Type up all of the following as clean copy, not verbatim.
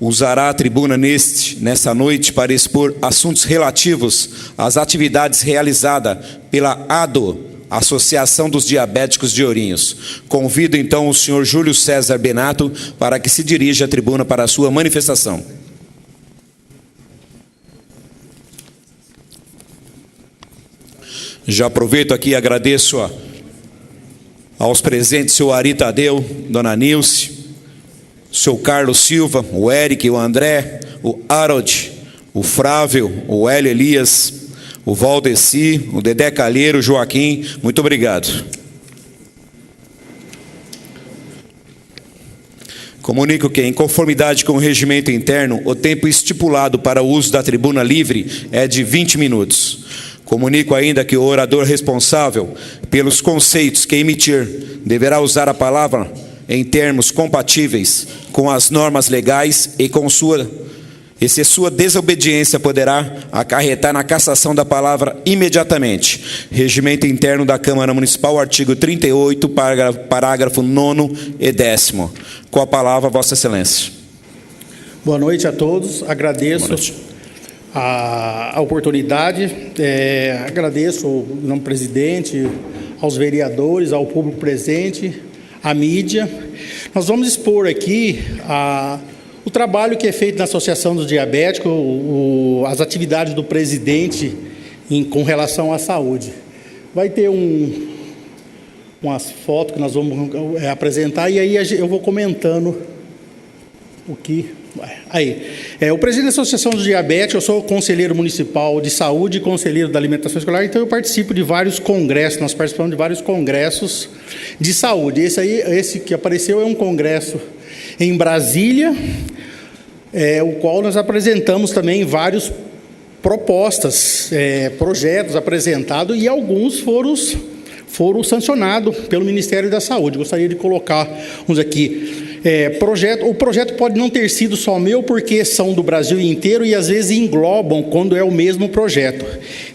usará a tribuna nessa noite para expor assuntos relativos às atividades realizadas pela ADO, Associação dos Diabéticos de Ourinhos. Convido então o senhor Júlio César Benato para que se dirija à tribuna para a sua manifestação. Já aproveito aqui e agradeço aos presentes, senhor Ari Tadeu, dona Nilce, o senhor Carlos Silva, o Eric, o André, o Harold, o Frávio, o Hélio Elias, o Valdeci, o Dedé Calheiro, o Joaquim, muito obrigado. Comunico que, em conformidade com o regimento interno, o tempo estipulado para o uso da tribuna livre é de 20 minutos. Comunico ainda que o orador responsável pelos conceitos que emitir deverá usar a palavra em termos compatíveis com as normas legais e se sua desobediência poderá acarretar na cassação da palavra imediatamente. Regimento interno da Câmara Municipal, artigo 38, parágrafo 9º e 10º. Com a palavra, Vossa Excelência. Boa noite a todos. Agradeço a oportunidade. Agradeço em nome do presidente, aos vereadores, ao público presente, à mídia. Nós vamos expor aqui o trabalho que é feito na Associação dos Diabéticos, as atividades do presidente com relação à saúde. Vai ter umas fotos que nós vamos apresentar e aí eu vou comentando o que... Aí, o presidente da Associação dos Diabéticos, eu sou conselheiro municipal de saúde e conselheiro da alimentação escolar, então eu participo de vários congressos, nós participamos de vários congressos de saúde. Esse que apareceu é um congresso em Brasília, o qual nós apresentamos também várias propostas, projetos apresentados, e alguns foram sancionados pelo Ministério da Saúde. Gostaria de colocar uns aqui. O projeto pode não ter sido só meu, porque são do Brasil inteiro e às vezes englobam quando é o mesmo projeto.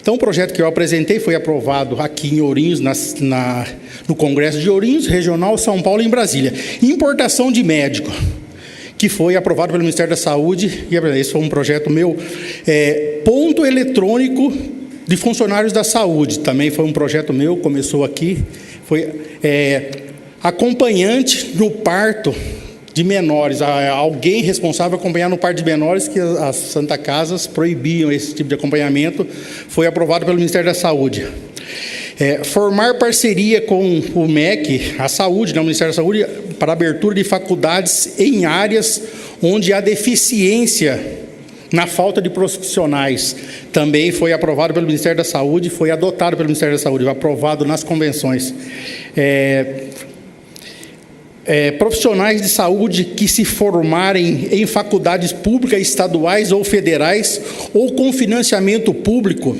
Então, o projeto que eu apresentei foi aprovado aqui em Ourinhos, no Congresso de Ourinhos, Regional São Paulo, em Brasília. Importação de médico, que foi aprovado pelo Ministério da Saúde, e esse foi um projeto meu. Ponto eletrônico de funcionários da saúde, também foi um projeto meu, começou aqui. Foi acompanhante no parto de menores, alguém responsável acompanhar no parto de menores, que as Santa Casas proibiam esse tipo de acompanhamento, foi aprovado pelo Ministério da Saúde. Formar parceria com o MEC, a saúde, o Ministério da Saúde, para abertura de faculdades em áreas onde há deficiência na falta de profissionais. Também foi aprovado pelo Ministério da Saúde, foi adotado pelo Ministério da Saúde, foi aprovado nas convenções. Profissionais de saúde que se formarem em faculdades públicas, estaduais ou federais, ou com financiamento público,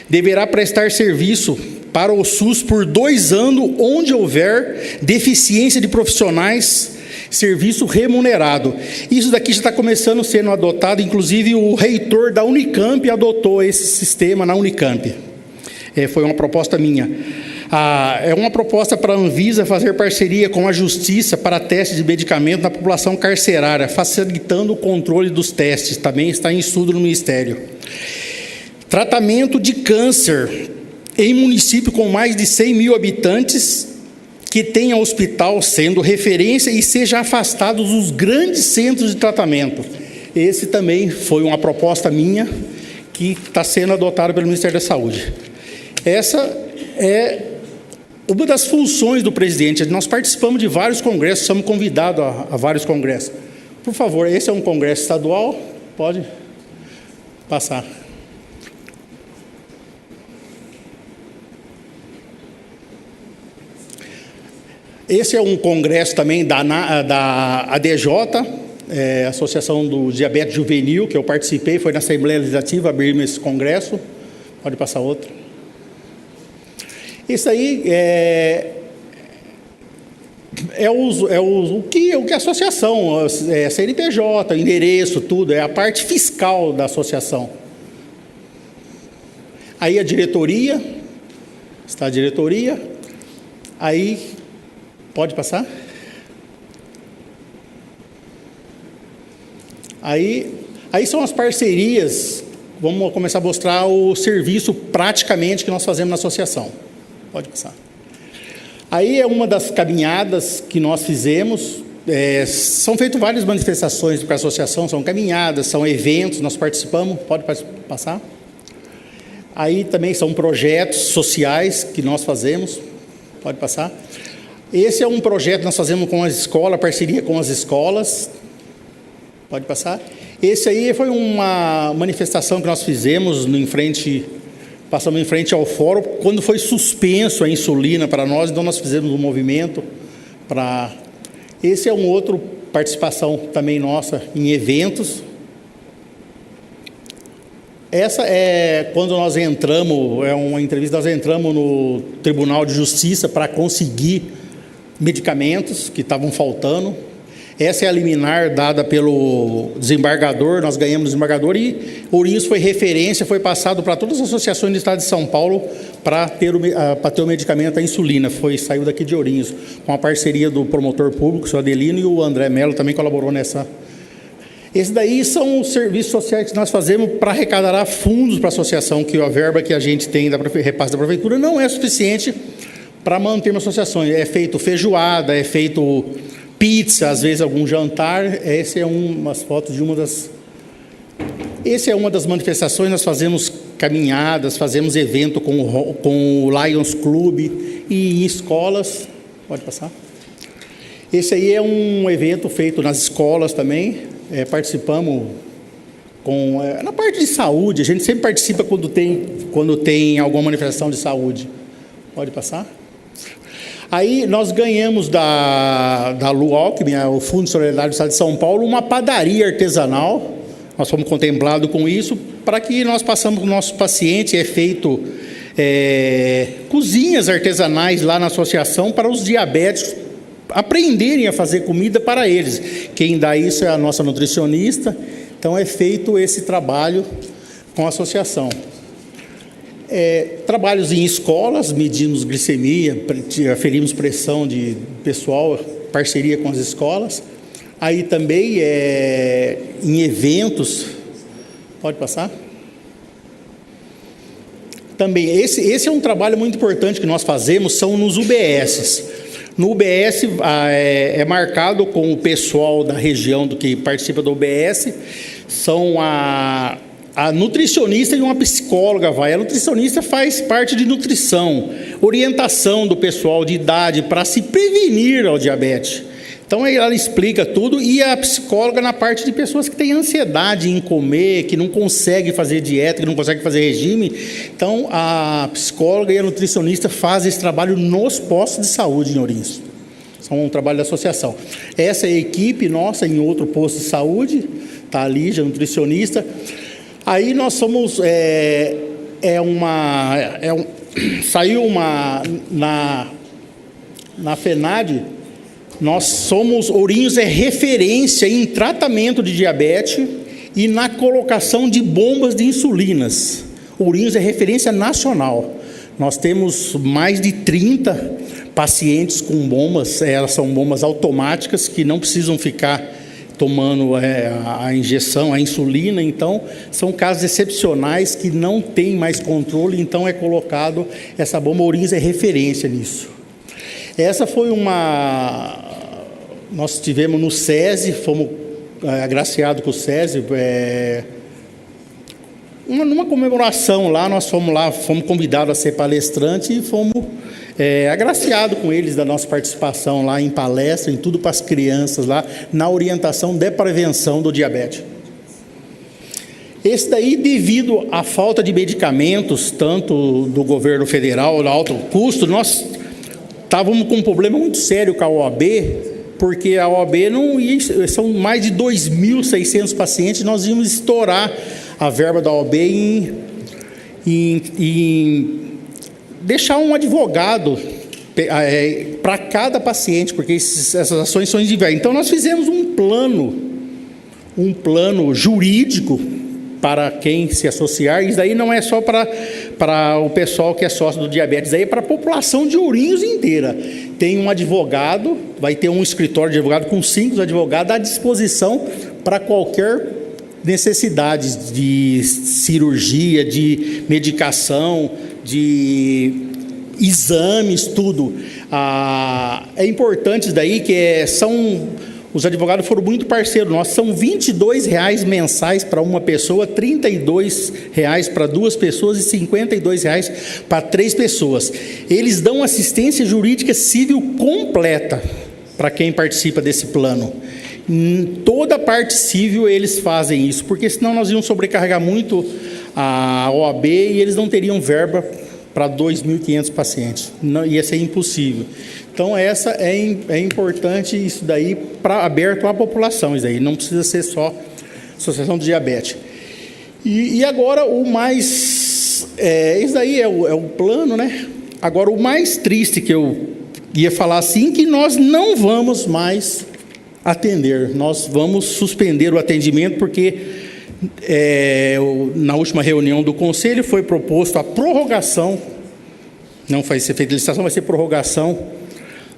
deverá prestar serviço para o SUS por 2 anos, onde houver deficiência de profissionais, serviço remunerado. Isso daqui já está começando a ser adotado, inclusive o reitor da Unicamp adotou esse sistema na Unicamp. Foi uma proposta minha. É uma proposta para a Anvisa fazer parceria com a Justiça para testes de medicamento na população carcerária, facilitando o controle dos testes. Também está em estudo no Ministério. Tratamento de câncer em município com mais de 100 mil habitantes, que tenha hospital sendo referência e seja afastado dos grandes centros de tratamento. Esse também foi uma proposta minha, que está sendo adotada pelo Ministério da Saúde. Essa é uma das funções do presidente. Nós participamos de vários congressos, somos convidados a vários congressos. Por favor, esse é um congresso estadual, pode passar. Esse é um congresso também da ADJ, Associação do Diabetes Juvenil, que eu participei, foi na Assembleia Legislativa, abrimos esse congresso. Pode passar outro. Isso aí o que a associação, CNPJ, endereço, tudo, é a parte fiscal da associação. Aí a diretoria, está a diretoria, aí, pode passar? Aí são as parcerias. Vamos começar a mostrar o serviço praticamente que nós fazemos na associação. Pode passar. Aí é uma das caminhadas que nós fizemos. São feitas várias manifestações com a associação, são caminhadas, são eventos, nós participamos. Pode passar. Aí também são projetos sociais que nós fazemos. Pode passar. Esse é um projeto que nós fazemos com as escolas, parceria com as escolas. Pode passar. Esse aí foi uma manifestação que nós fizemos passamos em frente ao fórum, quando foi suspenso a insulina para nós, então nós fizemos um movimento para... Esse é um outro participação também nossa em eventos. Essa é quando nós entramos, é uma entrevista, nós entramos no Tribunal de Justiça para conseguir medicamentos que estavam faltando. Essa é a liminar dada pelo desembargador, nós ganhamos o desembargador e Ourinhos foi referência, foi passado para todas as associações do Estado de São Paulo para ter o medicamento, a insulina. Saiu daqui de Ourinhos, com a parceria do promotor público, o senhor Adelino, e o André Melo também colaborou nessa. Esses daí são os serviços sociais que nós fazemos para arrecadar fundos para a associação, que a verba que a gente tem da repasse da prefeitura não é suficiente para manter uma associação. É feito feijoada, é feito pizza, às vezes algum jantar. Essa é umas fotos de uma das... Essa é uma das manifestações, nós fazemos caminhadas, fazemos evento com o Lions Club e em escolas. Pode passar. Esse aí é um evento feito nas escolas também. Participamos na parte de saúde, a gente sempre participa quando tem alguma manifestação de saúde. Pode passar. Aí nós ganhamos da Lu Alckmin, o Fundo de Solidariedade do Estado de São Paulo, uma padaria artesanal. Nós fomos contemplados com isso, para que nós passamos para o nosso paciente, é feito cozinhas artesanais lá na associação para os diabéticos aprenderem a fazer comida para eles. Quem dá isso é a nossa nutricionista, então é feito esse trabalho com a associação. Trabalhos em escolas, medimos glicemia, aferimos pressão de pessoal, parceria com as escolas. Aí também em eventos, pode passar? Também, esse é um trabalho muito importante que nós fazemos, são nos UBSs. No UBS é marcado com o pessoal da região do que participa do UBS, são a nutricionista e uma psicóloga vai. A nutricionista faz parte de nutrição, orientação do pessoal de idade para se prevenir ao diabetes. Então ela explica tudo, e a psicóloga na parte de pessoas que têm ansiedade em comer, que não conseguem fazer dieta, que não conseguem fazer regime. Então a psicóloga e a nutricionista fazem esse trabalho nos postos de saúde em Ourinhos. São um trabalho da associação. Essa é a equipe nossa em outro posto de saúde, está ali, já nutricionista. Aí nós somos, saiu na FENAD, nós somos, Ourinhos é referência em tratamento de diabetes e na colocação de bombas de insulinas. Ourinhos é referência nacional. Nós temos mais de 30 pacientes com bombas, elas são bombas automáticas que não precisam ficar tomando a injeção, a insulina. Então são casos excepcionais que não tem mais controle, então é colocado essa bomba. Ourinhos é referência nisso. Essa foi nós tivemos no SESI, fomos agraciados com o SESI, numa comemoração lá, nós fomos convidados a ser palestrante e fomos agraciados com eles da nossa participação lá em palestra, em tudo para as crianças lá, na orientação de prevenção do diabetes. Esse daí, devido à falta de medicamentos, tanto do governo federal, do alto custo, nós estávamos com um problema muito sério com a OAB, porque a OAB não ia, são mais de 2.600 pacientes, nós íamos estourar a verba da OAB em deixar um advogado para cada paciente, porque essas ações são individuais. Então nós fizemos um plano jurídico para quem se associar. Isso daí não é só para o pessoal que é sócio do diabetes, isso aí é para a população de Ourinhos inteira. Tem um advogado, vai ter um escritório de advogado com 5 advogados à disposição para qualquer necessidade de cirurgia, de medicação, de exames, tudo. É importante isso daí, os advogados foram muito parceiros nossos, são R$ 22,00 mensais para uma pessoa, R$ 32,00 para 2 pessoas e R$ 52,00 para 3 pessoas. Eles dão assistência jurídica civil completa para quem participa desse plano. Em toda a parte civil eles fazem isso, porque senão nós íamos sobrecarregar muito a OAB e eles não teriam verba para 2.500 pacientes. Não, ia ser impossível. Então, essa é importante, isso daí, aberto à população, isso daí, não precisa ser só Associação do Diabetes. E agora, isso daí é o plano, né? Agora, o mais triste que eu ia falar assim, que nós não vamos mais atender, nós vamos suspender o atendimento, porque na última reunião do Conselho foi proposto a prorrogação, não vai ser feita licitação, vai ser prorrogação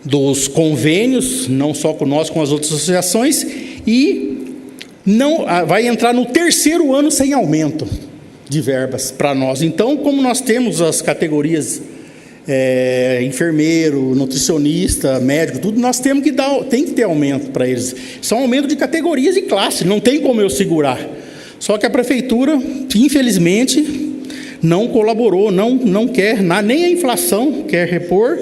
dos convênios, não só conosco, com as outras associações, e não vai entrar no 3º ano sem aumento de verbas para nós. Então, como nós temos as categorias enfermeiro, nutricionista, médico, tudo, nós tem que ter aumento para eles. São aumento de categorias e classes, não tem como eu segurar. Só que a prefeitura, infelizmente, não colaborou, não quer, nem a inflação quer repor.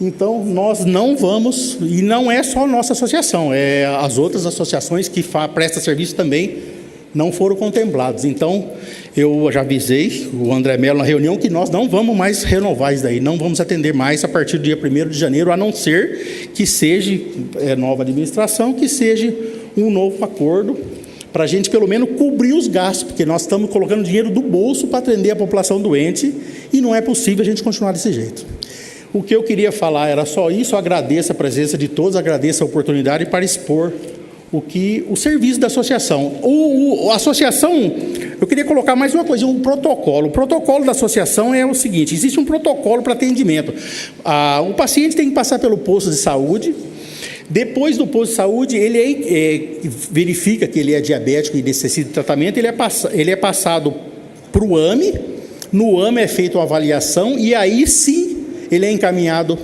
Então, nós não vamos, e não é só a nossa associação, as outras associações que prestam serviço também não foram contemplados. Então, eu já avisei o André Mello na reunião que nós não vamos mais renovar isso daí, não vamos atender mais a partir do dia 1º de janeiro, a não ser que seja nova administração, que seja um novo acordo, para a gente pelo menos cobrir os gastos, porque nós estamos colocando dinheiro do bolso para atender a população doente, e não é possível a gente continuar desse jeito. O que eu queria falar era só isso, eu agradeço a presença de todos, agradeço a oportunidade para expor o serviço da associação. A associação, eu queria colocar mais uma coisa, um protocolo. O protocolo da associação é o seguinte, existe um protocolo para atendimento. O paciente tem que passar pelo posto de saúde, depois do posto de saúde, ele verifica que ele é diabético e necessita de tratamento, ele é passado para o AME, no AME é feita uma avaliação, e aí sim ele é encaminhado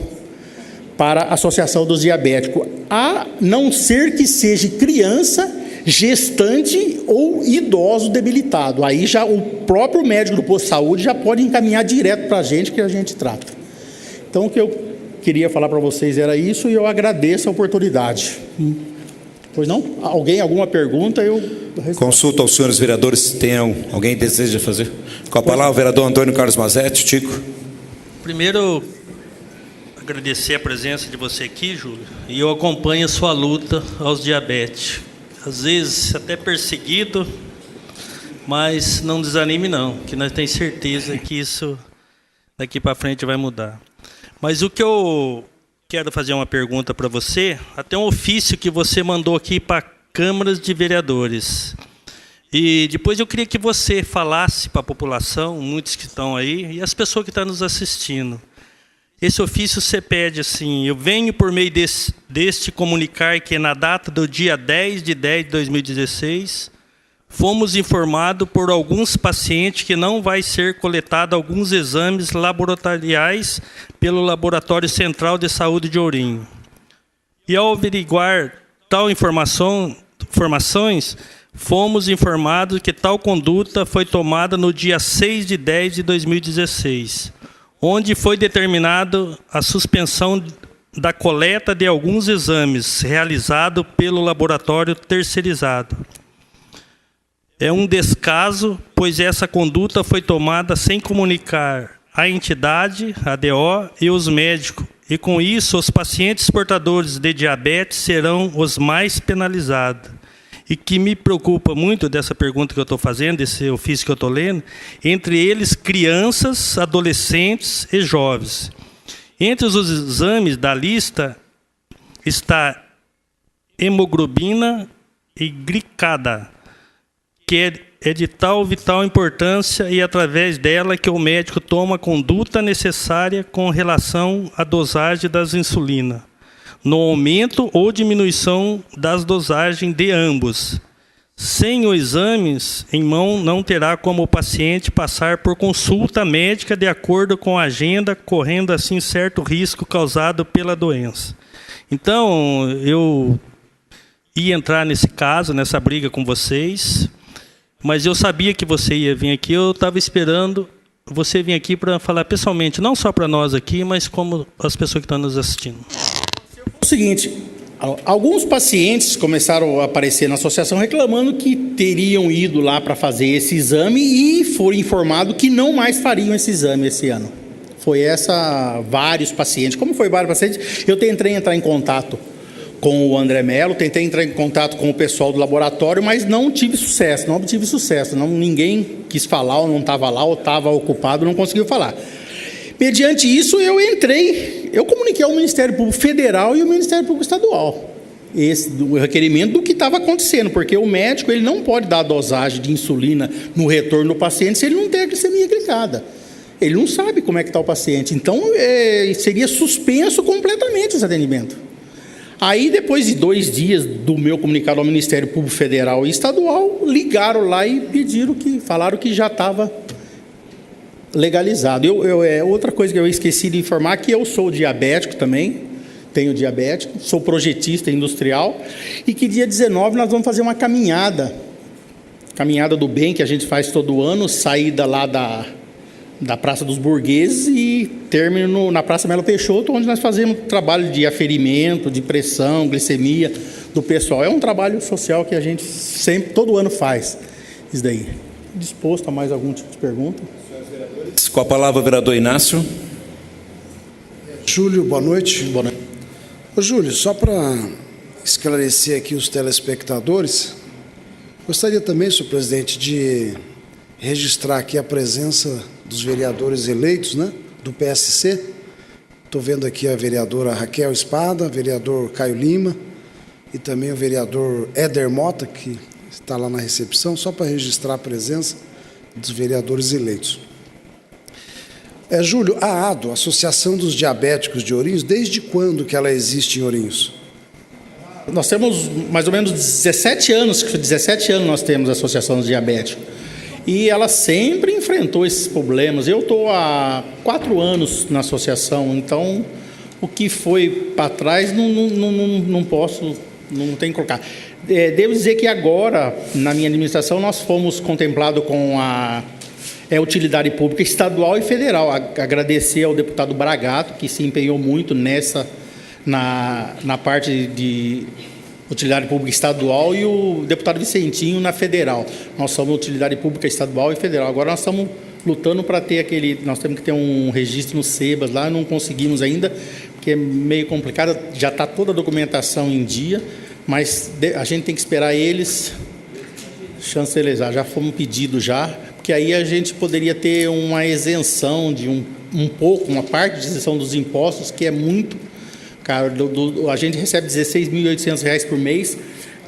para a Associação dos Diabéticos, a não ser que seja criança, gestante ou idoso debilitado. Aí já o próprio médico do posto de saúde já pode encaminhar direto para a gente, que a gente trata. Então, o que eu queria falar para vocês era isso, e eu agradeço a oportunidade. Pois não? Alguma pergunta? Eu respondo. Consulta aos senhores vereadores, tem alguém que deseja fazer? Com a palavra, o vereador Antônio Carlos Mazetti. Tico. Primeiro, agradecer a presença de você aqui, Júlio, e eu acompanho a sua luta aos diabetes. Às vezes até perseguido, mas não desanime não, que nós temos certeza que isso daqui para frente vai mudar. Mas o que eu quero fazer uma pergunta para você, até um ofício que você mandou aqui para câmaras de vereadores. E depois eu queria que você falasse para a população, muitos que estão aí, e as pessoas que estão nos assistindo. Esse ofício você pede assim: eu venho por meio deste comunicar que na data do dia 10 de 10 de 2016, fomos informados por alguns pacientes que não vai ser coletado alguns exames laboratoriais pelo Laboratório Central de Saúde de Ourinho. E ao averiguar tal informações, fomos informados que tal conduta foi tomada no dia 6 de 10 de 2016, onde foi determinado a suspensão da coleta de alguns exames realizado pelo laboratório terceirizado. É um descaso, pois essa conduta foi tomada sem comunicar a entidade, a DO e os médicos, e com isso os pacientes portadores de diabetes serão os mais penalizados. E que me preocupa muito dessa pergunta que eu estou fazendo, desse ofício que eu estou lendo, entre eles crianças, adolescentes e jovens. Entre os exames da lista está hemoglobina e glicada, que é de tal vital importância e através dela que o médico toma a conduta necessária com relação à dosagem das insulina, no aumento ou diminuição das dosagens de ambos. Sem os exames em mão, não terá como o paciente passar por consulta médica de acordo com a agenda, correndo assim certo risco causado pela doença. Então, eu ia entrar nesse caso, nessa briga com vocês, mas eu sabia que você ia vir aqui, eu estava esperando você vir aqui para falar pessoalmente, não só para nós aqui, mas como as pessoas que estão nos assistindo. É o seguinte, alguns pacientes começaram a aparecer na associação reclamando que teriam ido lá para fazer esse exame e foram informados que não mais fariam esse exame esse ano. Foi vários pacientes. Como foi vários pacientes, eu tentei entrar em contato com o André Mello, tentei entrar em contato com o pessoal do laboratório, mas não obtive sucesso. Ninguém quis falar, ou não estava lá, ou estava ocupado, não conseguiu falar. Mediante isso, eu comuniquei ao Ministério Público Federal e ao Ministério Público Estadual o requerimento do que estava acontecendo, porque o médico ele não pode dar a dosagem de insulina no retorno do paciente se ele não tem a glicemia glicada. Ele não sabe como é que está o paciente. Então, seria suspenso completamente esse atendimento. Aí, depois de 2 dias do meu comunicado ao Ministério Público Federal e Estadual, ligaram lá e falaram que já estava legalizado. Outra coisa que eu esqueci de informar, que eu sou diabético também, tenho diabetes, sou projetista industrial, e que dia 19 nós vamos fazer uma caminhada do bem, que a gente faz todo ano, saída lá da Praça dos Burgueses e término na Praça Melo Peixoto, onde nós fazemos trabalho de aferimento, de pressão, glicemia do pessoal. É um trabalho social que a gente sempre, todo ano faz. Isso daí. Disposto a mais algum tipo de pergunta? Com a palavra, o vereador Inácio. Júlio, boa noite. Boa noite. Ô, Júlio, só para esclarecer aqui os telespectadores, gostaria também, senhor presidente, de registrar aqui a presença dos vereadores eleitos, né, do PSC. Estou vendo aqui a vereadora Raquel Espada, o vereador Caio Lima e também o vereador Éder Mota, que está lá na recepção, só para registrar a presença dos vereadores eleitos. Júlio, a ADO, Associação dos Diabéticos de Ourinhos, desde quando que ela existe em Ourinhos? Nós temos mais ou menos 17 anos nós temos a Associação dos Diabéticos. E ela sempre enfrentou esses problemas. Eu estou há 4 anos na associação, então o que foi para trás não tem que colocar. Devo dizer que agora, na minha administração, nós fomos contemplados com a utilidade pública estadual e federal. Agradecer ao deputado Bragato, que se empenhou muito na parte de utilidade pública estadual, e o deputado Vicentinho na federal. Nós somos utilidade pública estadual e federal. Agora nós estamos lutando para ter nós temos que ter um registro no SEBAS lá, não conseguimos ainda, porque é meio complicado, já está toda a documentação em dia, mas a gente tem que esperar eles chancelizar. Já fomos pedidos já, porque aí a gente poderia ter uma isenção de uma parte de isenção dos impostos, que é muito caro. A gente recebe R$16.800 por mês,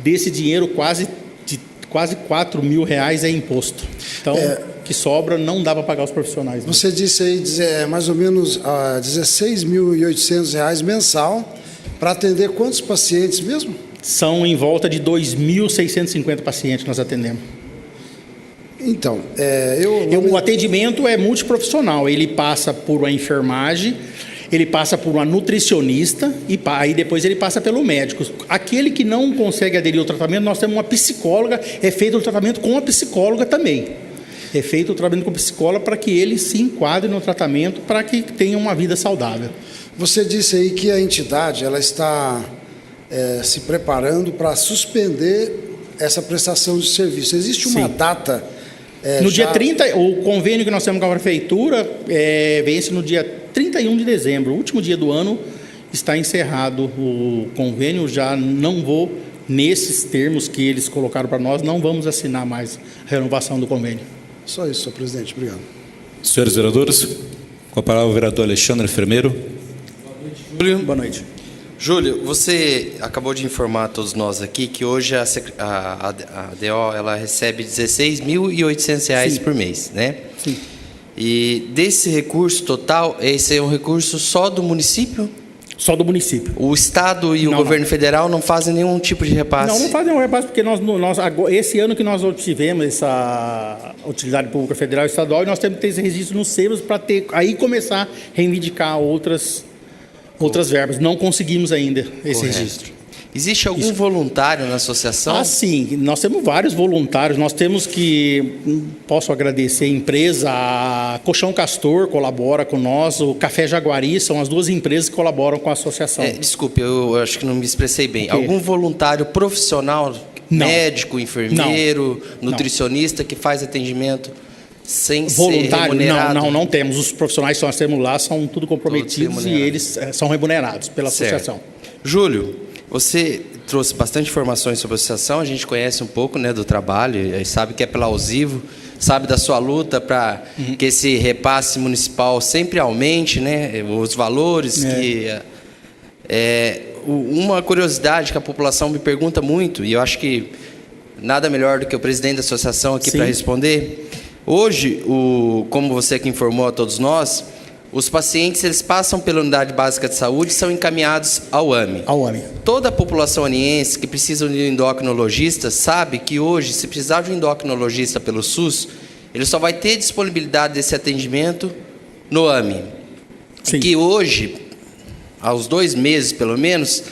desse dinheiro quase R$4 mil é imposto. Então, o que sobra não dá para pagar os profissionais. Né? Você disse aí mais ou menos R$16.800 mensal, para atender quantos pacientes mesmo? São em volta de 2.650 pacientes que nós atendemos. Então, o atendimento é multiprofissional. Ele passa por uma enfermagem, ele passa por uma nutricionista e aí depois ele passa pelo médico. Aquele que não consegue aderir ao tratamento, nós temos uma psicóloga, é feito o tratamento com a psicóloga também. É feito o tratamento com a psicóloga para que ele se enquadre no tratamento, para que tenha uma vida saudável. Você disse aí que a entidade ela está se preparando para suspender essa prestação de serviço. Existe uma data? No dia 30, o convênio que nós temos com a prefeitura vence no dia 31 de dezembro, o último dia do ano, está encerrado o convênio. Já não vou, nesses termos que eles colocaram para nós, não vamos assinar mais a renovação do convênio. Só isso, senhor presidente. Obrigado. Senhores vereadores, com a palavra o vereador Alexandre Enfermeiro. Júlio. Boa noite. Júlio, você acabou de informar a todos nós aqui que hoje a DO ela recebe R$16.800 por mês, né? Sim. E desse recurso total, esse é um recurso só do município? Só do município. O Estado e o governo federal não fazem nenhum tipo de repasse? Não fazem nenhum repasse, porque esse ano que nós obtivemos essa utilidade pública federal e estadual, nós temos que ter esse registro nos sebos para aí começar a reivindicar outras verbas. Não conseguimos ainda esse registro. Existe algum voluntário na associação? Sim, nós temos vários voluntários. Nós temos posso agradecer a empresa, a Colchão Castor colabora com nós, o Café Jaguari, são as duas empresas que colaboram com a associação. Desculpe, eu acho que não me expressei bem. Algum voluntário profissional, médico, enfermeiro, nutricionista, que faz atendimento sem ser remunerado? Não temos. Os profissionais que nós temos lá são tudo comprometidos e eles são remunerados pela associação. Júlio, você trouxe bastante informações sobre a associação, a gente conhece um pouco, né, do trabalho, sabe que é plausível, sabe da sua luta para que esse repasse municipal sempre aumente, né, os valores. Uma curiosidade que a população me pergunta muito, e eu acho que nada melhor do que o presidente da associação aqui para responder. Hoje, como você aqui informou a todos nós, os pacientes, eles passam pela unidade básica de saúde e são encaminhados ao AME. Toda a população aniense que precisa de um endocrinologista sabe que hoje, se precisar de um endocrinologista pelo SUS, ele só vai ter disponibilidade desse atendimento no AME. Que hoje, aos 2 meses pelo menos,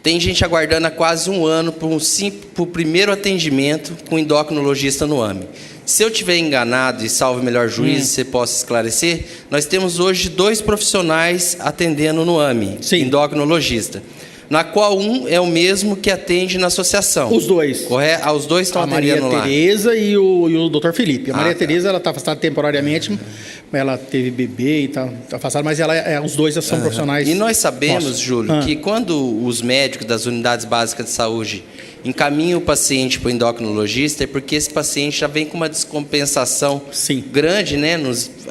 tem gente aguardando há quase 1 ano por o primeiro atendimento com o endocrinologista no AME. Se eu estiver enganado, e salvo o melhor juízo, você possa esclarecer, nós temos hoje 2 profissionais atendendo no AME, endocrinologista, na qual um é o mesmo que atende na associação. Os dois. Correto? Os dois estão atendendo lá. A Maria Tereza e o Dr. Felipe. A Maria Tereza, ela está afastada temporariamente, ela teve bebê e está afastada, mas os dois são profissionais. E nós sabemos, Júlio, que quando os médicos das unidades básicas de saúde encaminha o paciente para o endocrinologista, é porque esse paciente já vem com uma descompensação grande, né?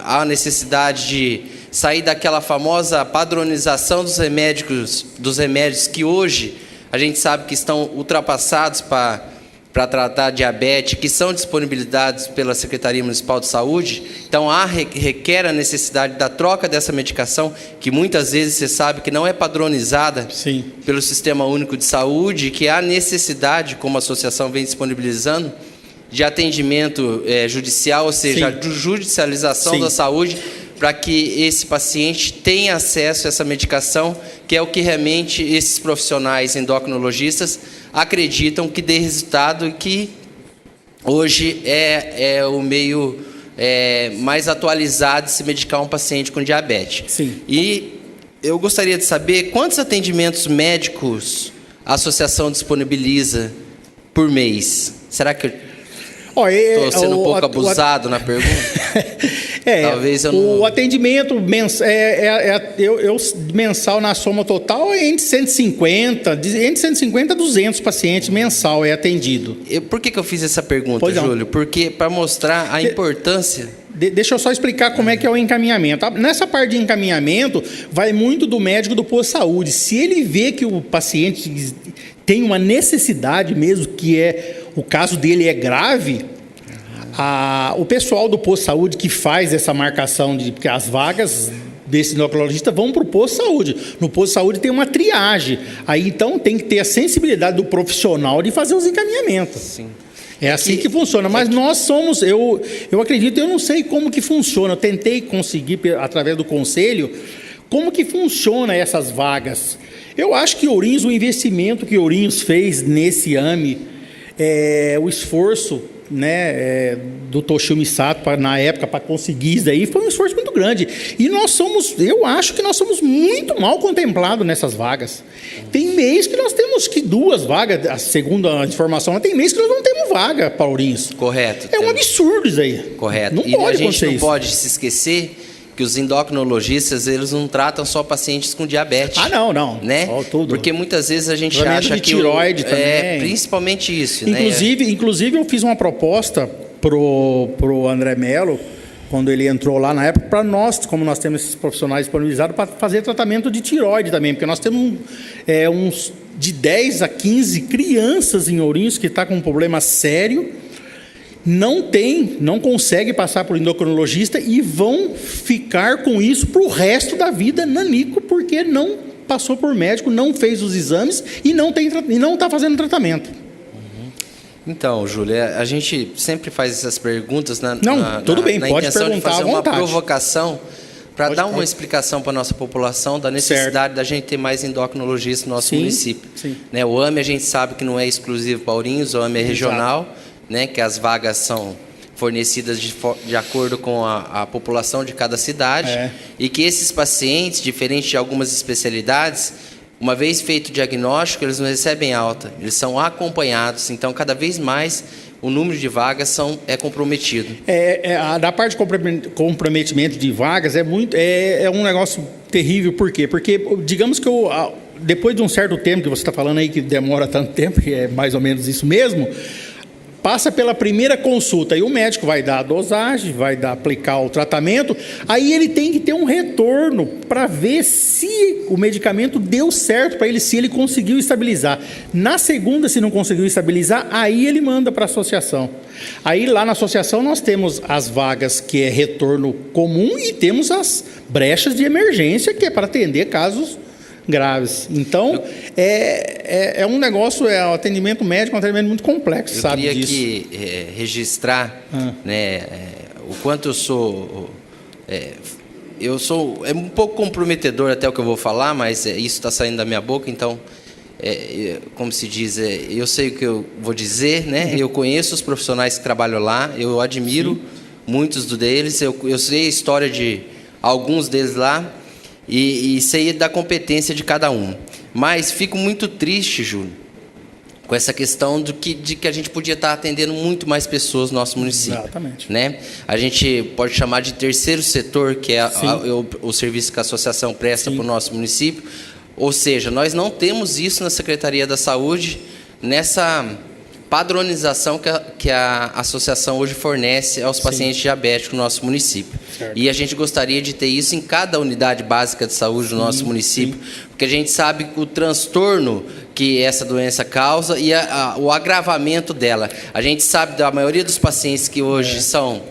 Há necessidade de sair daquela famosa padronização dos remédios que hoje a gente sabe que estão ultrapassados para tratar diabetes, que são disponibilizados pela Secretaria Municipal de Saúde. Então, requer a necessidade da troca dessa medicação, que muitas vezes você sabe que não é padronizada pelo Sistema Único de Saúde, que há necessidade, como a associação vem disponibilizando, de atendimento judicial, ou seja, de judicialização da saúde, para que esse paciente tenha acesso a essa medicação, que é o que realmente esses profissionais endocrinologistas acreditam que dê resultado e que hoje é o meio mais atualizado de se medicar um paciente com diabetes. E eu gostaria de saber quantos atendimentos médicos a associação disponibiliza por mês. Será que estou sendo um pouco abusado na pergunta? Talvez eu não... O atendimento mensal na soma total é entre 150 a 200 pacientes mensal é atendido. Por que eu fiz essa pergunta, Júlio? Porque para mostrar a importância... Deixa eu só explicar como é que é o encaminhamento. Nessa parte de encaminhamento, vai muito do médico do posto de saúde. Se ele vê que o paciente tem uma necessidade mesmo, que o caso dele é grave... O pessoal do posto de saúde que faz essa marcação porque as vagas desse endocrinologista vão para o posto de saúde. No posto de saúde tem uma triagem. Aí, então, tem que ter a sensibilidade do profissional de fazer os encaminhamentos. É assim que funciona. Mas nós somos... Eu acredito, eu não sei como que funciona. Eu tentei conseguir, através do conselho, como que funciona essas vagas. Eu acho que Ourinhos, o investimento que Ourinhos fez nesse AME, o esforço... do Toshio Misato na época para conseguir isso daí foi um esforço muito grande e eu acho que nós somos muito mal contemplados nessas vagas. Tem mês que nós temos 2 vagas, segundo a informação, tem mês que nós não temos vaga para Ourinhos. Correto. Um absurdo isso aí. Correto. Não pode a gente não isso. Pode se esquecer que os endocrinologistas, eles não tratam só pacientes com diabetes. Não. Né? Tudo. Porque muitas vezes a gente acha que... tireoide também. Principalmente isso. Inclusive, eu fiz uma proposta pro André Mello, quando ele entrou lá na época, para nós, como nós temos esses profissionais disponibilizados, para fazer tratamento de tireoide também, porque nós temos uns de 10 a 15 crianças em Ourinhos que estão com um problema sério, não consegue passar por endocrinologista e vão ficar com isso para o resto da vida nanico, porque não passou por médico, não fez os exames e não está fazendo tratamento. Então, Júlio, a gente sempre faz essas perguntas na pode intenção perguntar de fazer à uma vontade. Provocação para dar uma explicação para a nossa população da necessidade da gente ter mais endocrinologistas no nosso município. Sim. Né, o AME a gente sabe que não é exclusivo para Ourinhos, o AME é regional, né, que as vagas são fornecidas de acordo com a população de cada cidade, e que esses pacientes, diferente de algumas especialidades, uma vez feito o diagnóstico, eles não recebem alta, eles são acompanhados, então cada vez mais o número de vagas é comprometido. Da parte de comprometimento de vagas é um negócio terrível, por quê? Porque, digamos que depois de um certo tempo, que você está falando aí que demora tanto tempo, que é mais ou menos isso mesmo, passa pela primeira consulta e o médico vai dar a dosagem, vai aplicar o tratamento, aí ele tem que ter um retorno para ver se o medicamento deu certo para ele, se ele conseguiu estabilizar. Na segunda, se não conseguiu estabilizar, aí ele manda para a associação. Aí lá na associação nós temos as vagas que é retorno comum e temos as brechas de emergência, que é para atender casos graves. Então, é um negócio, um atendimento médico, um atendimento muito complexo, sabe disso. Eu queria aqui registrar né, o quanto eu sou... É um pouco comprometedor até o que eu vou falar, mas isso está saindo da minha boca, então, como se diz, eu sei o que eu vou dizer, né? Eu conheço os profissionais que trabalham lá, eu admiro muitos deles, eu sei a história de alguns deles lá, e sei da competência de cada um. Mas fico muito triste, Júlio, com essa questão de que a gente podia estar atendendo muito mais pessoas no nosso município. Exatamente. Né? A gente pode chamar de terceiro setor, que é o serviço que a associação presta para o nosso município. Ou seja, nós não temos isso na Secretaria da Saúde, nessa padronização que a associação hoje fornece aos pacientes diabéticos no nosso município. Certo. E a gente gostaria de ter isso em cada unidade básica de saúde do nosso município, porque a gente sabe o transtorno que essa doença causa e o agravamento dela. A gente sabe da maioria dos pacientes que hoje estão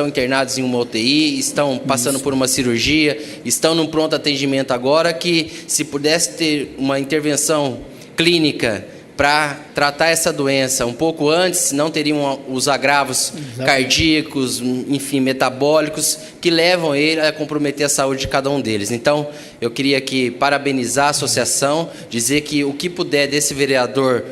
internados em uma UTI, estão passando por uma cirurgia, estão num pronto atendimento agora, que se pudesse ter uma intervenção clínica para tratar essa doença um pouco antes, não teriam os agravos cardíacos, enfim, metabólicos, que levam ele a comprometer a saúde de cada um deles. Então, eu queria aqui parabenizar a associação, dizer que o que puder desse vereador,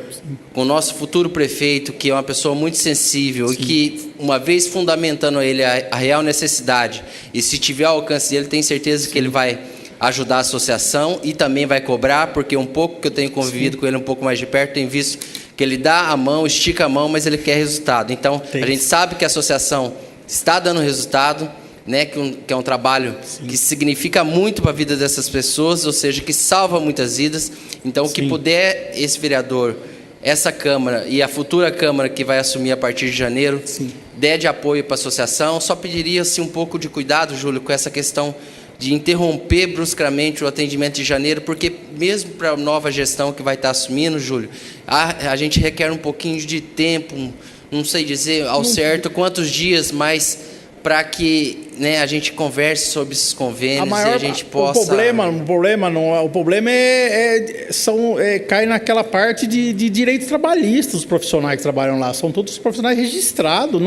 com o nosso futuro prefeito, que é uma pessoa muito sensível, e que, uma vez fundamentando ele a real necessidade, e se tiver alcance dele, tenho certeza que ele vai ajudar a associação e também vai cobrar, porque um pouco que eu tenho convivido com ele um pouco mais de perto, tenho visto que ele dá a mão, estica a mão, mas ele quer resultado. Então, a gente sabe que a associação está dando resultado, né, que é um trabalho que significa muito para a vida dessas pessoas, ou seja, que salva muitas vidas. Então, o que puder esse vereador, essa Câmara e a futura Câmara que vai assumir a partir de janeiro, der de apoio para a associação, só pediria-se um pouco de cuidado, Júlio, com essa questão de interromper bruscamente o atendimento de janeiro, porque mesmo para a nova gestão que vai estar assumindo, Júlio, a gente requer um pouquinho de tempo, não sei dizer ao certo quantos dias, mas para que a gente converse sobre esses convênios e a gente possa... O problema cai naquela parte de direitos trabalhistas, os profissionais que trabalham lá. São todos profissionais registrados,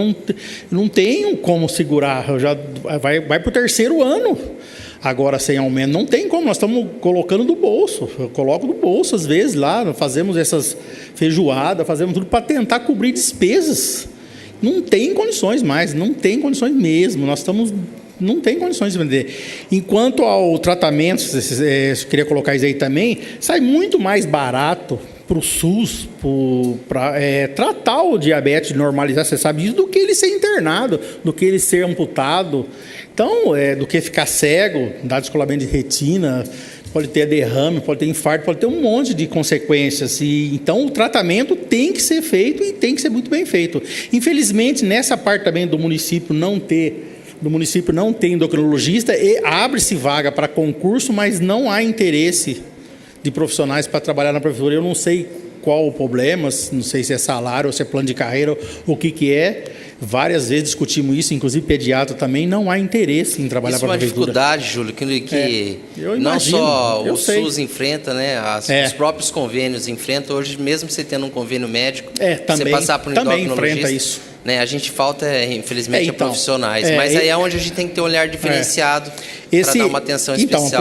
não tem como segurar, vai para o 3º ano. Agora, sem aumento, não tem como, nós estamos colocando do bolso. Eu coloco do bolso, às vezes, lá, fazemos essas feijoadas, fazemos tudo para tentar cobrir despesas. Não tem condições mais, não tem condições mesmo. Não tem condições de vender. Enquanto ao tratamento, eu queria colocar isso aí também, sai muito mais barato para o SUS, para tratar o diabetes, normalizar, você sabe disso, do que ele ser internado, do que ele ser amputado. Então, do que ficar cego, dar descolamento de retina, pode ter derrame, pode ter infarto, pode ter um monte de consequências. Então, o tratamento tem que ser feito e tem que ser muito bem feito. Infelizmente, nessa parte também do município não ter endocrinologista, abre-se vaga para concurso, mas não há interesse de profissionais para trabalhar na prefeitura. Eu não sei qual o problema, não sei se é salário ou se é plano de carreira, o que é. Várias vezes discutimos isso, inclusive pediatra também, não há interesse em trabalhar para a prefeitura. Isso é uma dificuldade, Júlio, que eu não imagino, só eu o sei. SUS enfrenta, né, os próprios convênios enfrentam. Hoje, mesmo você tendo um convênio médico, também, você passar por um também endocrinologista, enfrenta isso. Né, a gente falta, infelizmente, a Então, profissionais. Mas aí é onde a gente tem que ter um olhar diferenciado para dar uma atenção especial. Então,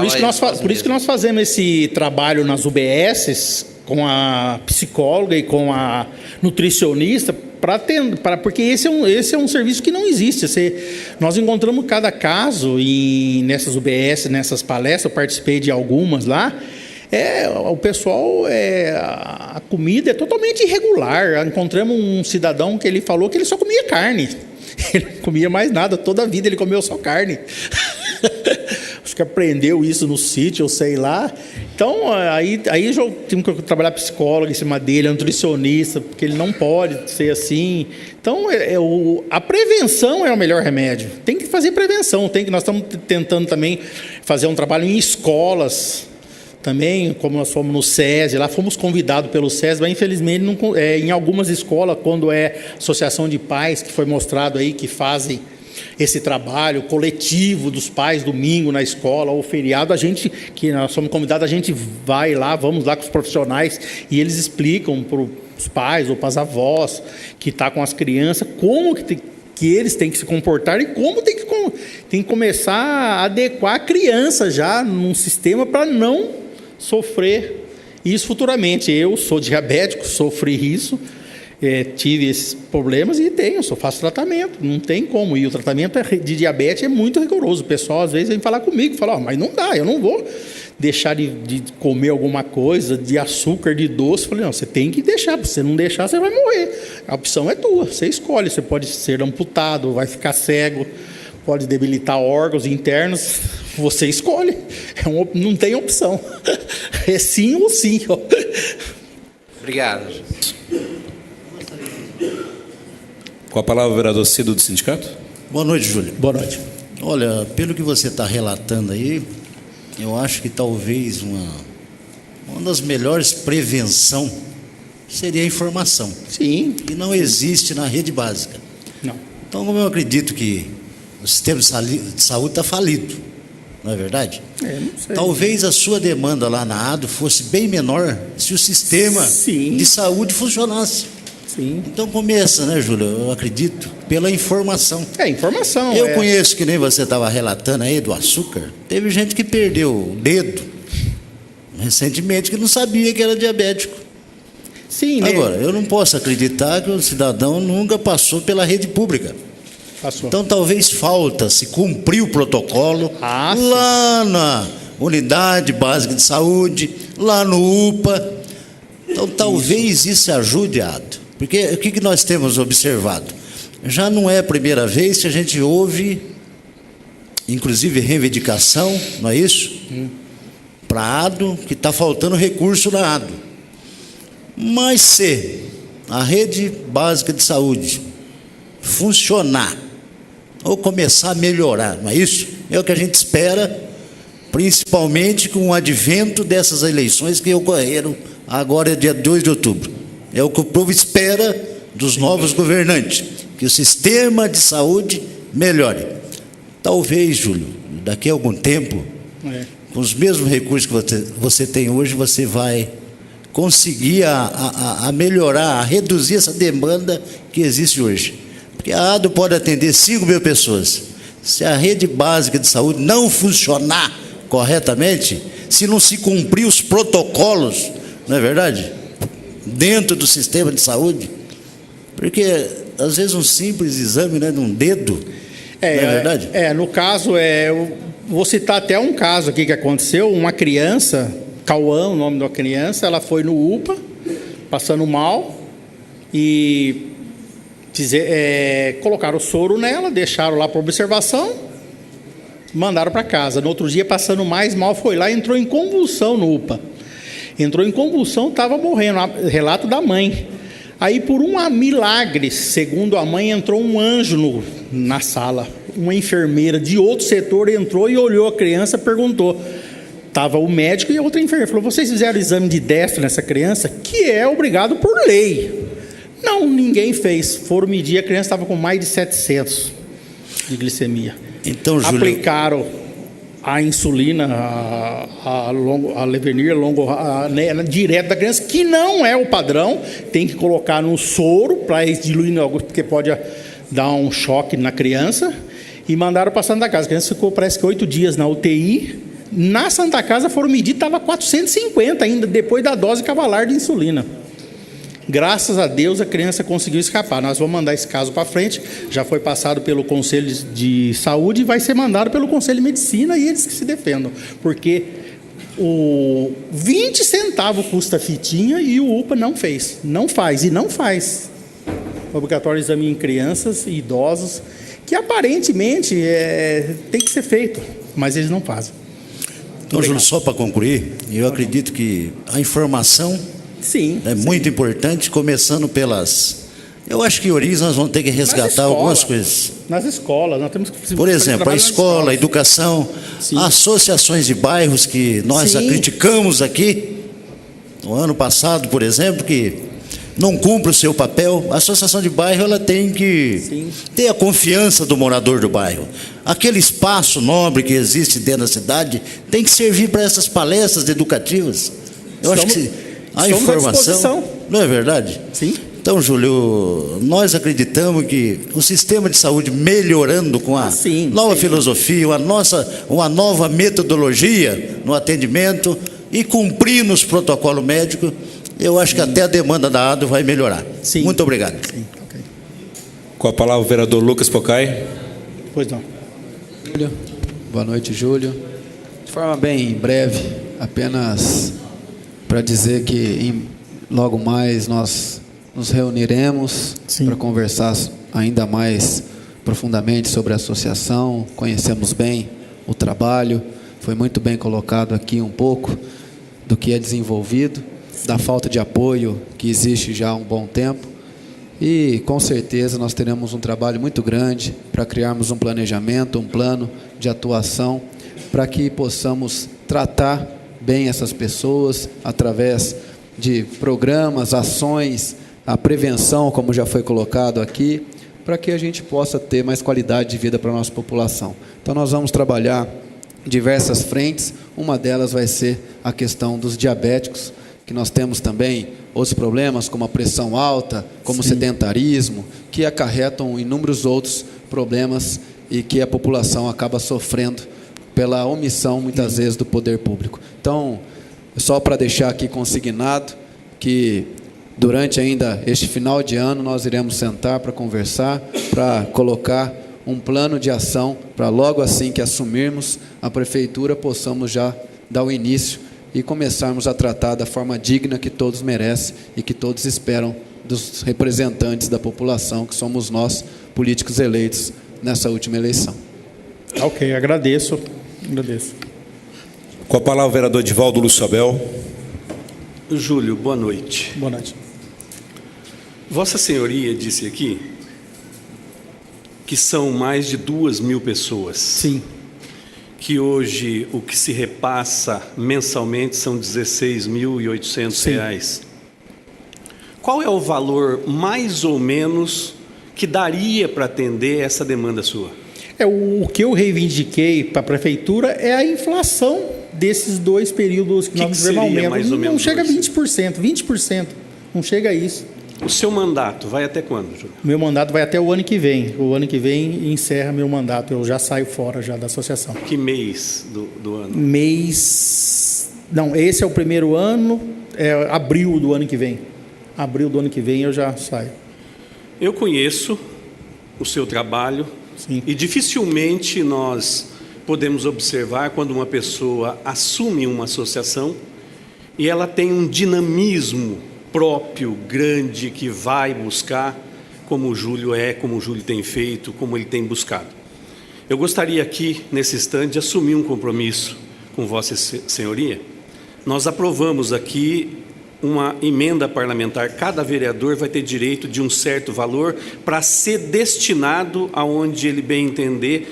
por isso que nós fazemos esse trabalho nas UBSs, com a psicóloga e com a nutricionista, porque esse é um serviço que não existe. Nós encontramos cada caso nessas UBS, nessas palestras, eu participei de algumas lá. O pessoal, a comida é totalmente irregular. Encontramos um cidadão que ele falou que ele só comia carne. Ele não comia mais nada, toda a vida ele comeu só carne. Acho que aprendeu isso no sítio, eu sei lá. Então, aí já temos que trabalhar psicólogo em cima dele, nutricionista, porque ele não pode ser assim. Então, a prevenção é o melhor remédio. Tem que fazer prevenção. Nós estamos tentando também fazer um trabalho em escolas, também, como nós fomos no SESI, lá fomos convidados pelo SESI, mas infelizmente em algumas escolas, quando é associação de pais, que foi mostrado aí, que fazem esse trabalho coletivo dos pais, domingo na escola ou feriado, que nós somos convidados, a gente vai lá, vamos lá com os profissionais e eles explicam para os pais ou para as avós que está com as crianças como que eles têm que se comportar e como tem que começar a adequar a criança já num sistema para não sofrer isso futuramente. Eu sou diabético, sofri isso, tive esses problemas e só faço tratamento, não tem como. E o tratamento de diabetes é muito rigoroso. O pessoal às vezes vem falar comigo, fala, mas não dá, eu não vou deixar de comer alguma coisa, de açúcar, de doce. Eu falei, não, você tem que deixar, se você não deixar, você vai morrer. A opção é tua, você escolhe, você pode ser amputado, vai ficar cego, pode debilitar órgãos internos, você escolhe, não tem opção, é sim ou sim. Obrigado. Com a palavra o vereador Cido do sindicato. Boa noite, Júlio. Boa noite. Olha, pelo que você está relatando aí, eu acho que talvez uma das melhores prevenção seria a informação. Sim. Que não existe na rede básica. Não. Então, como eu acredito que o sistema de saúde está falido, não é verdade? Não sei. Talvez a sua demanda lá na ADO fosse bem menor se o sistema de saúde funcionasse. Sim. Então começa, né, Júlio? Eu acredito, pela informação. Informação. Eu conheço, que nem você estava relatando aí do açúcar, teve gente que perdeu o dedo recentemente que não sabia que era diabético. Sim, Agora, eu não posso acreditar que o cidadão nunca passou pela rede pública. Passou. Então talvez falta-se cumprir o protocolo lá na unidade básica de saúde, lá no UPA. Então talvez isso ajude a ADO. Porque o que nós temos observado? Já não é a primeira vez que a gente ouve, inclusive reivindicação, não é isso? Para a ADO, que está faltando recurso na ADO. Mas se a rede básica de saúde funcionar, ou começar a melhorar, não é isso? É o que a gente espera, principalmente com o advento dessas eleições que ocorreram agora, dia 2 de outubro. É o que o povo espera dos novos governantes, que o sistema de saúde melhore. Talvez, Júlio, daqui a algum tempo, com os mesmos recursos que você tem hoje, você vai conseguir a melhorar, a reduzir essa demanda que existe hoje. Porque a ADO pode atender 5 mil pessoas. Se a rede básica de saúde não funcionar corretamente, se não se cumprir os protocolos, não é verdade? Dentro do sistema de saúde, porque às vezes um simples exame, né, de um dedo, não é verdade? No caso, eu vou citar até um caso aqui que aconteceu. Uma criança, Cauã, o nome da criança, ela foi no UPA, passando mal, e colocaram o soro nela, deixaram lá para observação, mandaram para casa. No outro dia, passando mais mal, foi lá e entrou em convulsão no UPA. Entrou em convulsão, estava morrendo, relato da mãe. Aí, por um milagre, segundo a mãe, entrou um anjo na sala. Uma enfermeira de outro setor entrou e olhou a criança, perguntou. Estava o médico e a outra enfermeira. Falou, vocês fizeram o exame de destro nessa criança? Que é obrigado por lei. Não, ninguém fez. Foram medir, a criança estava com mais de 700 de glicemia. Então, Júlio... Aplicaram a insulina, a Levenir, direto da criança, que não é o padrão. Tem que colocar no soro para diluir algo, porque pode dar um choque na criança. E mandaram para a Santa Casa. A criança ficou, parece que 8 dias na UTI. Na Santa Casa foram medir, estava 450 ainda, depois da dose cavalar de insulina. Graças a Deus a criança conseguiu escapar. Nós vamos mandar esse caso para frente. Já foi passado pelo Conselho de Saúde e vai ser mandado pelo Conselho de Medicina, e eles que se defendam. Porque o 20 centavos custa a fitinha e o UPA não fez. Não faz, e não faz. Obrigatório exame em crianças e idosos, que aparentemente tem que ser feito, mas eles não fazem. Então, Júlio, só para concluir, eu acredito que a informação... Sim. É muito importante, começando pelas... Eu acho que em Ourinhos nós vamos ter que resgatar algumas coisas. Nas escolas, nós temos que... Por exemplo, a escola, a educação, associações de bairros que nós criticamos aqui. No ano passado, por exemplo, que não cumpre o seu papel. A associação de bairro, ela tem que ter a confiança do morador do bairro. Aquele espaço nobre que existe dentro da cidade tem que servir para essas palestras educativas. Eu acho que... A informação, não é verdade? Sim. Então, Júlio, nós acreditamos que o sistema de saúde melhorando com a nova filosofia, uma nova metodologia no atendimento e cumprindo os protocolos médicos, eu acho que até a demanda da ADO vai melhorar. Sim. Muito obrigado. Sim. Okay. Com a palavra o vereador Lucas Pocai. Pois não. Boa noite, Júlio. De forma bem breve, apenas... para dizer que logo mais nós nos reuniremos para conversar ainda mais profundamente sobre a associação. Conhecemos bem o trabalho, foi muito bem colocado aqui um pouco do que é desenvolvido, da falta de apoio que existe já há um bom tempo, e com certeza nós teremos um trabalho muito grande para criarmos um planejamento, um plano de atuação para que possamos tratar bem essas pessoas, através de programas, ações, a prevenção, como já foi colocado aqui, para que a gente possa ter mais qualidade de vida para a nossa população. Então, nós vamos trabalhar em diversas frentes. Uma delas vai ser a questão dos diabéticos, que nós temos também outros problemas, como a pressão alta, como o sedentarismo, que acarretam inúmeros outros problemas e que a população acaba sofrendo pela omissão, muitas vezes, do poder público. Então, só para deixar aqui consignado que durante ainda este final de ano nós iremos sentar para conversar, para colocar um plano de ação para logo assim que assumirmos a prefeitura possamos já dar o início e começarmos a tratar da forma digna que todos merecem e que todos esperam dos representantes da população, que somos nós, políticos eleitos nessa última eleição. Ok, agradeço. Com a palavra o vereador Divaldo Lúcio Abel. Júlio, boa noite. Boa noite. Vossa Senhoria disse aqui que são mais de 2.000 pessoas. Sim. Que hoje o que se repassa mensalmente são R$16.800. Qual é o valor, mais ou menos, que daria para atender essa demanda sua? O que eu reivindiquei para a prefeitura é a inflação desses dois períodos que nós tivemos aumento. Mais ou menos não chega a 20%, não chega a isso. O seu mandato vai até quando, Júlio? Meu mandato vai até o ano que vem. O ano que vem encerra meu mandato, eu já saio fora já da associação. Que mês do ano? Não, esse é o primeiro ano, é abril do ano que vem. Abril do ano que vem eu já saio. Eu conheço o seu trabalho. Sim. E dificilmente nós podemos observar quando uma pessoa assume uma associação e ela tem um dinamismo próprio, grande, que vai buscar, como o Júlio como o Júlio tem feito, como ele tem buscado. Eu gostaria aqui, nesse instante, de assumir um compromisso com Vossa Senhoria. Nós aprovamos aqui uma emenda parlamentar, cada vereador vai ter direito de um certo valor para ser destinado aonde ele bem entender,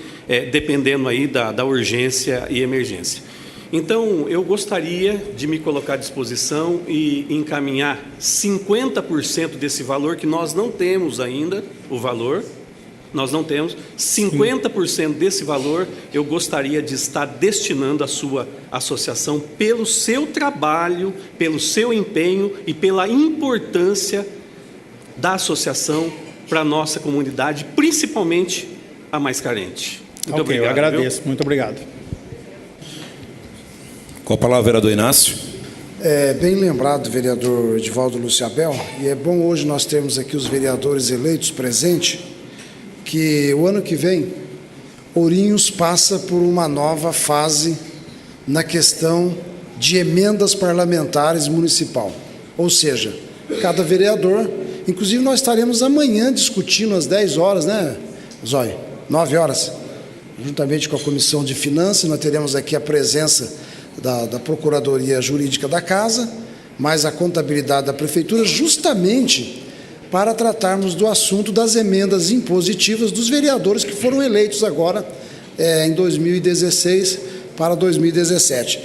dependendo aí da urgência e emergência. Então, eu gostaria de me colocar à disposição e encaminhar 50% desse valor, que nós não temos ainda o valor, nós não temos, 50% desse valor eu gostaria de estar destinando à sua associação pelo seu trabalho, pelo seu empenho e pela importância da associação para a nossa comunidade, principalmente a mais carente. Muito obrigado. Eu agradeço, viu? Muito obrigado. Com a palavra, vereador Inácio. Bem lembrado, vereador Edivaldo Lúcio Abel, e é bom hoje nós termos aqui os vereadores eleitos presentes, que o ano que vem, Ourinhos passa por uma nova fase na questão de emendas parlamentares municipal. Ou seja, cada vereador, inclusive nós estaremos amanhã discutindo às 10 horas, né, Zóio? 9 horas, juntamente com a Comissão de Finanças, nós teremos aqui a presença da Procuradoria Jurídica da Casa, mais a contabilidade da Prefeitura, justamente para tratarmos do assunto das emendas impositivas dos vereadores que foram eleitos agora em 2016 para 2017.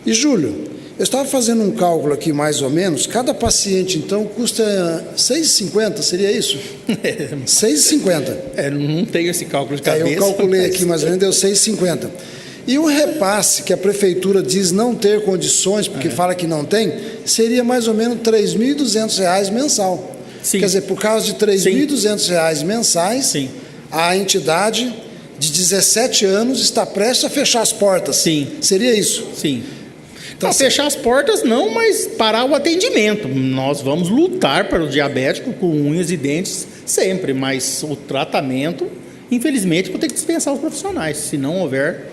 E, Júlio, eu estava fazendo um cálculo aqui mais ou menos, cada paciente, então, custa R$ 6,50, seria isso? R$ 6,50. Não tenho esse cálculo de cabeça. Eu calculei aqui mais ou menos, deu R$ 6,50. E o repasse que a Prefeitura diz não ter condições, porque fala que não tem, seria mais ou menos R$ 3.200 mensal. Sim. Quer dizer, por causa de R$ 3.200 mensais, sim, a entidade de 17 anos está prestes a fechar as portas. Sim. Seria isso? Sim. Então, fechar as portas não, mas parar o atendimento. Nós vamos lutar para o diabético com unhas e dentes sempre, mas o tratamento, infelizmente, vou ter que dispensar os profissionais, se não houver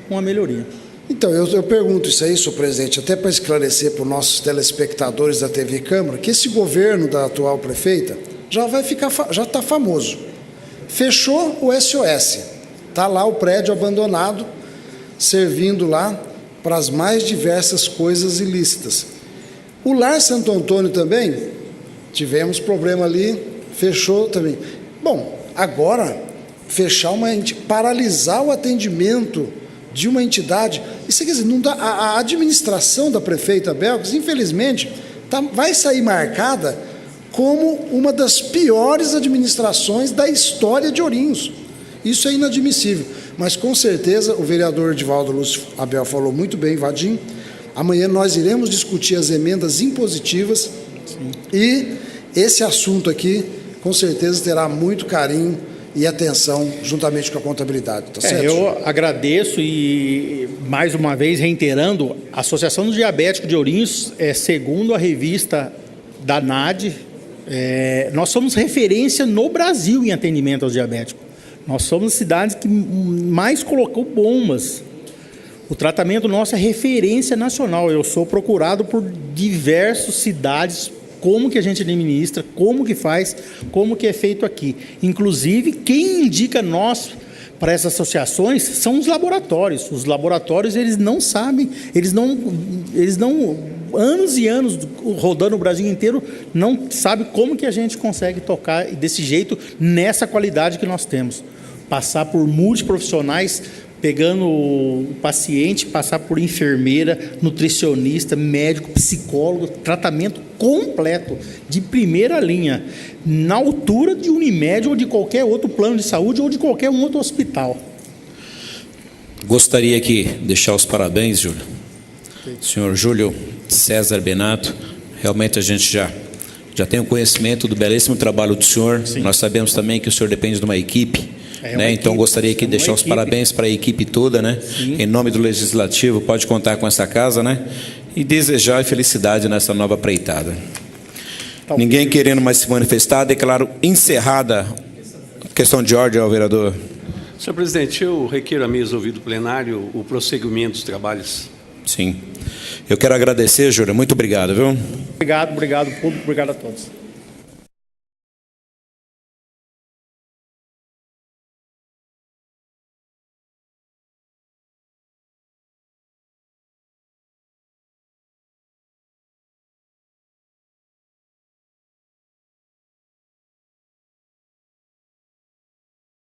uma melhoria. Então, eu pergunto isso aí, senhor presidente, até para esclarecer para os nossos telespectadores da TV Câmara, que esse governo da atual prefeita já está famoso. Fechou o SOS, está lá o prédio abandonado, servindo lá para as mais diversas coisas ilícitas. O Lar Santo Antônio também, tivemos problema ali, fechou também. Bom, agora, paralisar o atendimento de uma entidade, isso quer dizer, não dá, a administração da prefeita Belkis, infelizmente, vai sair marcada como uma das piores administrações da história de Ourinhos. Isso é inadmissível, mas com certeza o vereador Edivaldo Lúcio Abel falou muito bem, Vadim. Amanhã nós iremos discutir as emendas impositivas. Sim. E esse assunto aqui, com certeza, terá muito carinho e atenção juntamente com a contabilidade. Tá certo? Eu agradeço e, mais uma vez, reiterando, a Associação do Diabético de Ourinhos, segundo a revista da NAD, nós somos referência no Brasil em atendimento aos diabéticos. Nós somos a cidade que mais colocou bombas. O tratamento nosso é referência nacional. Eu sou procurado por diversas cidades, como que a gente administra, como que faz, como que é feito aqui. Inclusive, quem indica nós para essas associações são os laboratórios. Os laboratórios, eles não sabem, eles não anos e anos rodando o Brasil inteiro, não sabem como que a gente consegue tocar desse jeito, nessa qualidade que nós temos. Passar por multiprofissionais, pegando o paciente, passar por enfermeira, nutricionista, médico, psicólogo, tratamento completo, de primeira linha, na altura de Unimed ou de qualquer outro plano de saúde ou de qualquer um outro hospital. Gostaria aqui de deixar os parabéns, Júlio. Senhor Júlio César Benato, realmente a gente já tem o conhecimento do belíssimo trabalho do senhor. Sim. Nós sabemos também que o senhor depende de uma equipe. Então gostaria aqui de deixar os parabéns para a equipe toda, né? Sim. Em nome do Legislativo, pode contar com essa casa, né? E desejar felicidade nessa nova empreitada. Tá. Ninguém querendo mais se manifestar, declaro encerrada a questão de ordem ao vereador. Senhor presidente, eu requeiro a mesa ouvido plenário o prosseguimento dos trabalhos. Sim. Eu quero agradecer, Júlio. Muito obrigado, viu? Obrigado, público. Obrigado a todos.